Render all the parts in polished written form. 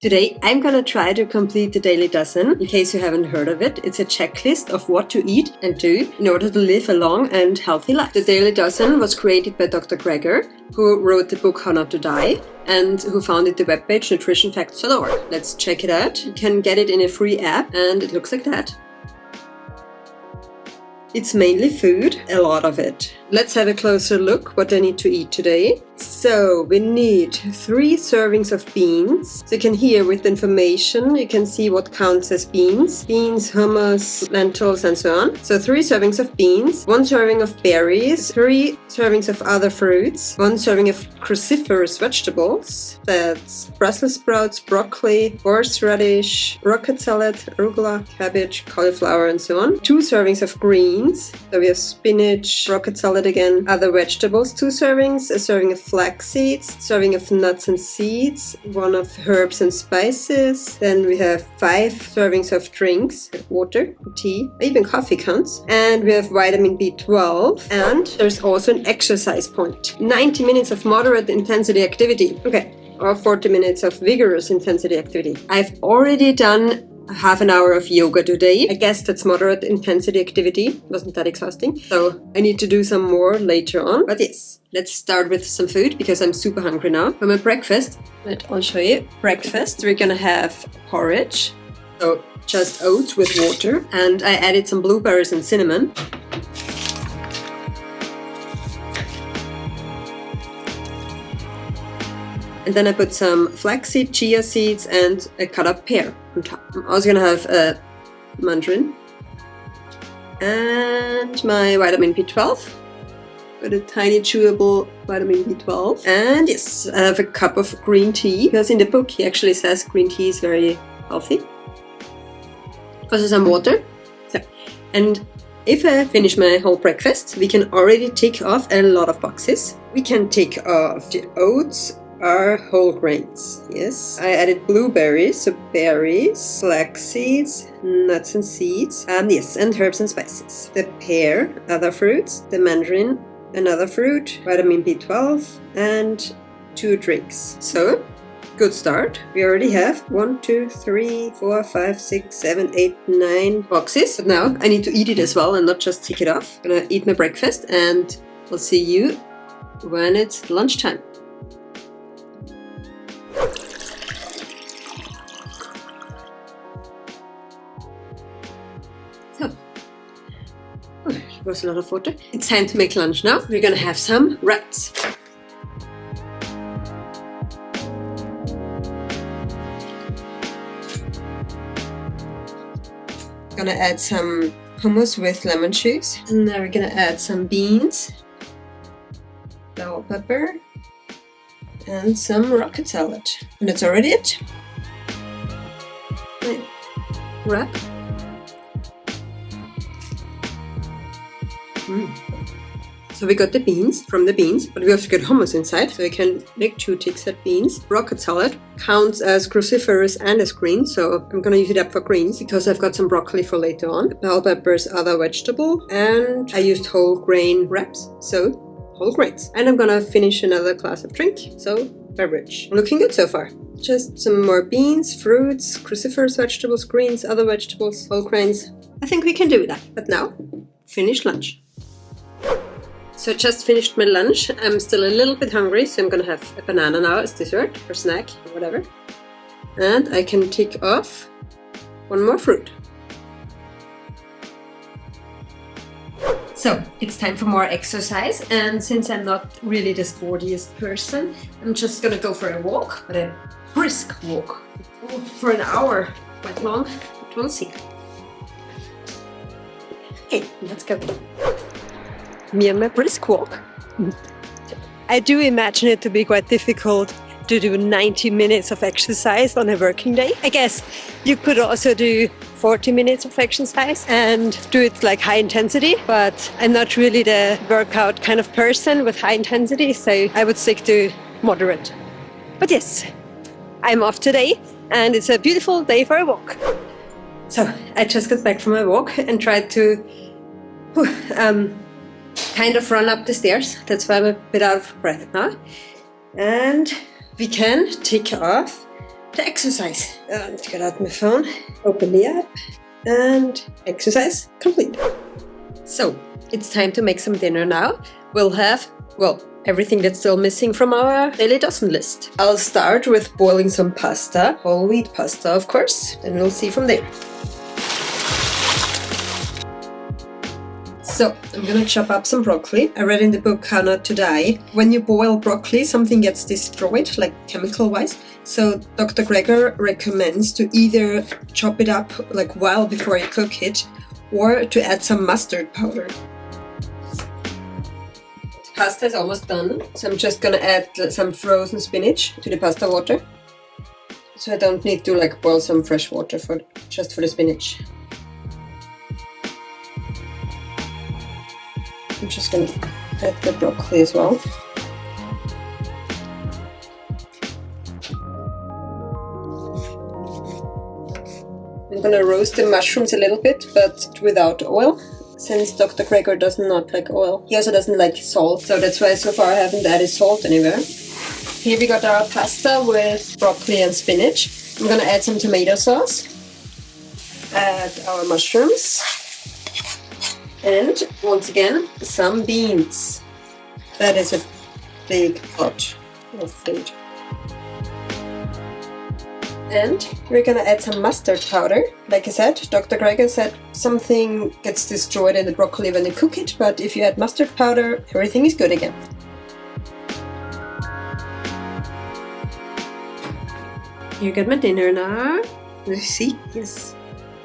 Today, I'm gonna try to complete the Daily Dozen. In case you haven't heard of it, it's a checklist of what to eat and do in order to live a long and healthy life. The Daily Dozen was created by Dr. Greger, who wrote the book How Not to Die, and who founded the webpage nutritionfacts.org. Let's check it out. You can get it in a free app, and it looks like that. It's mainly food, a lot of it. Let's have a closer look what I need to eat today. So we need 3 servings of beans. So you can hear with the information, you can see what counts as beans. Beans, hummus, lentils and so on. So 3 servings of beans, 1 serving of berries, 3 servings of other fruits, 1 serving of cruciferous vegetables. That's Brussels sprouts, broccoli, horseradish, rocket salad, arugula, cabbage, cauliflower and so on. 2 servings of greens. So we have spinach, rocket salad again, other vegetables, 2 servings, a serving of flax seeds, serving of nuts and seeds, 1 of herbs and spices. Then we have 5 servings of drinks, water, tea, even coffee counts. And we have vitamin B12. And there's also an exercise point. 90 minutes of moderate intensity activity. Okay, or 40 minutes of vigorous intensity activity. I've already done half an hour of yoga today. I guess that's moderate intensity activity. Wasn't that exhausting? So I need to do some more later on. But yes, let's start with some food because I'm super hungry now. For my breakfast, I'll show you. Breakfast, we're gonna have porridge. So just oats with water. And I added some blueberries and cinnamon. And then I put some flaxseed, chia seeds, and a cut up pear on top. I'm also gonna have a mandarin and my vitamin B12. Got a tiny chewable vitamin B12. And yes, I have a cup of green tea because in the book he actually says green tea is very healthy. Also some water. So, and if I finish my whole breakfast, we can already tick off a lot of boxes. We can tick off the oats are whole grains. Yes, I added blueberries, so berries, flax seeds, nuts and seeds, yes, and herbs and spices. The pear, other fruits, the mandarin, another fruit, vitamin B12, and 2 drinks. So, good start. We already have 1, 2, 3, 4, 5, 6, 7, 8, 9 boxes. But now I need to eat it as well and not just tick it off. I'm gonna eat my breakfast and we'll see you when it's lunchtime. There was a lot of water. It's time to make lunch now. We're gonna have some wraps. Gonna add some hummus with lemon juice. And now we're gonna add some beans, bell pepper, and some rocket salad. And that's already it. Wrap. So we got the beans from the beans, but we also got hummus inside, so we can make 2 ticks at beans. Rocket salad counts as cruciferous and as green, so I'm gonna use it up for greens because I've got some broccoli for later on. Bell peppers, other vegetable, and I used whole grain wraps, so whole grains. And I'm gonna finish another glass of drink, so beverage. Looking good so far. Just some more beans, fruits, cruciferous vegetables, greens, other vegetables, whole grains. I think we can do that. But now, finish lunch. So I just finished my lunch. I'm still a little bit hungry, so I'm gonna have a banana now as dessert or snack or whatever. And I can tick off 1 more fruit. So it's time for more exercise, and since I'm not really the sportiest person, I'm just gonna go for a walk, but a brisk walk. For an hour, quite long, but we'll see. Okay, let's go. Me and my brisk walk. I do imagine it to be quite difficult to do 90 minutes of exercise on a working day. I guess you could also do 40 minutes of exercise and do it like high intensity, but I'm not really the workout kind of person with high intensity, so I would stick to moderate. But yes, I'm off today and it's a beautiful day for a walk. So I just got back from my walk and tried to kind of run up the stairs. That's why I'm a bit out of breath now. And we can tick off to exercise. I need to get out my phone, open the app, and exercise complete. So, it's time to make some dinner now. We'll have, well, everything that's still missing from our daily dozen list. I'll start with boiling some pasta, whole wheat pasta of course, and we'll see from there. So, I'm gonna chop up some broccoli. I read in the book How Not to Die. When you boil broccoli, something gets destroyed, like chemical-wise. So, Dr. Greger recommends to either chop it up like while before you cook it, or to add some mustard powder. The pasta is almost done, so I'm just gonna add some frozen spinach to the pasta water. So I don't need to like boil some fresh water just for the spinach. I'm just going to add the broccoli as well. I'm going to roast the mushrooms a little bit, but without oil, since Dr. Greger does not like oil. He also doesn't like salt, so that's why so far I haven't added salt anywhere. Here we got our pasta with broccoli and spinach. I'm going to add some tomato sauce, add our mushrooms, and once again, some beans. That is a big pot of food. And we're gonna add some mustard powder. Like I said, Dr. Greger said something gets destroyed in the broccoli when you cook it, but if you add mustard powder, everything is good again. You got my dinner now. You see? Yes.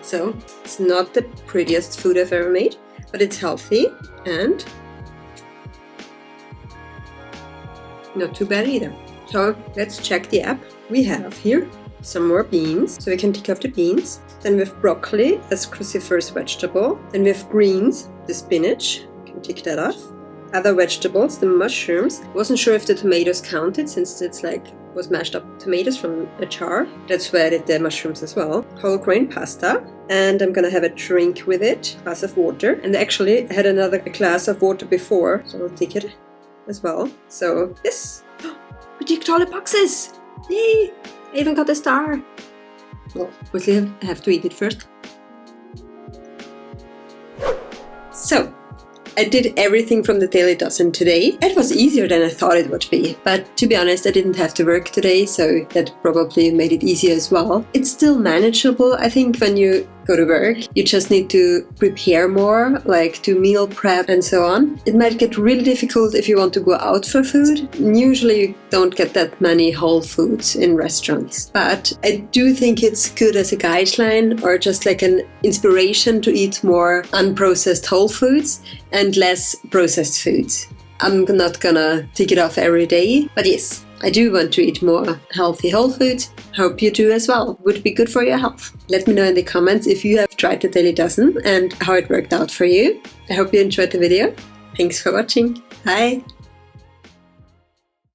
So, it's not the prettiest food I've ever made, but it's healthy and not too bad either. So let's check the app. We have here some more beans, so we can take off the beans. Then we have broccoli as cruciferous vegetable. Then we have greens, the spinach, you can take that off. Other vegetables, the mushrooms. Wasn't sure if the tomatoes counted since it's like was mashed up tomatoes from a jar. That's why I did the mushrooms as well. Whole grain pasta. And I'm gonna have a drink with it, glass of water. And actually I had another glass of water before, so I'll take it as well. So yes, we ticked all the boxes! Yay! I even got a star! Well, obviously I have to eat it first. So, I did everything from the Daily Dozen today. It was easier than I thought it would be, but to be honest, I didn't have to work today, so that probably made it easier as well. It's still manageable, I think, when you go to work. You just need to prepare more, like do meal prep and so on. It might get really difficult if you want to go out for food. Usually you don't get that many whole foods in restaurants, but I do think it's good as a guideline or just like an inspiration to eat more unprocessed whole foods and less processed foods. I'm not gonna tick it off every day, but yes, I do want to eat more healthy whole foods. Hope you do as well. Would be good for your health. Let me know in the comments if you have tried the Daily Dozen and how it worked out for you. I hope you enjoyed the video. Thanks for watching. Bye!